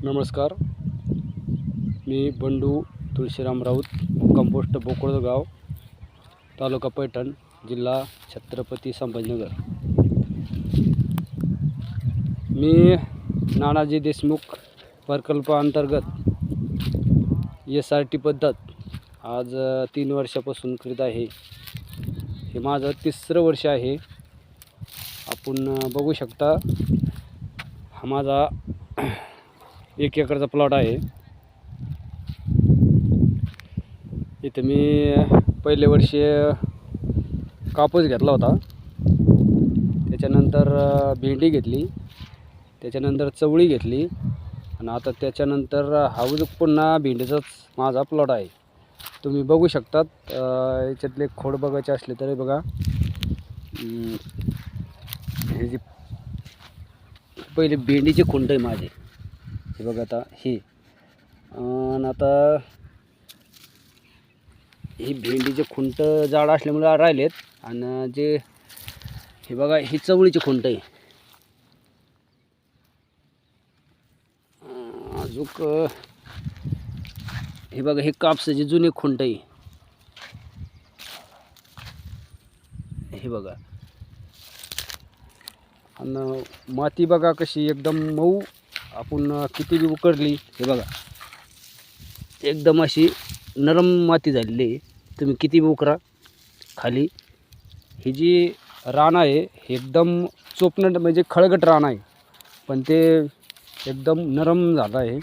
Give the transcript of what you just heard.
नमस्कार, मी बंडू तुळशीराम राऊत, कंपोस्ट बोकोळगाव, तालुका पैठण, जिल्हा छत्रपती संभाजीनगर। मी नानाजी देशमुख प्रकल्पाअंतर्गत SRT पद्धत आज 3 वर्षापासून करीत आहे। हे माझं 3रं वर्ष आहे। आपण बघू शकता, हा माझा 1 एकरचा प्लॉट आहे। इथे मी पहिले वर्षी कापूस घेतला होता, त्याच्यानंतर भेंडी घेतली, त्याच्यानंतर चवळी घेतली आणि आता त्याच्यानंतर हाऊस पुन्हा भेंडीचाच माझा प्लॉट आहे। तुम्ही बघू शकतात, याच्यातले खोड बघायचे असले तरी बघा, हे जे पहिले भेंडीचे खुंट आहे माझे, हे बघा। आता हे आणि आता ही भेंडीचे खुंट जाड असल्यामुळे राहिलेत, आणि जे हे बघा, ही चवळीचे खुंट आहे। अजून हे बघा, हे कापसाचे जुने खुंट आहे, हे बघा। आणि माती बघा कशी एकदम मऊ, आपण किती बी उकरली, हे बघा एकदम अशी नरम माती झालेली आहे। तुम्ही किती बी उकरा खाली, ही जी रान आहे हे एकदम चोपणं म्हणजे खळगट रान आहे, पण ते एकदम नरम झालं आहे।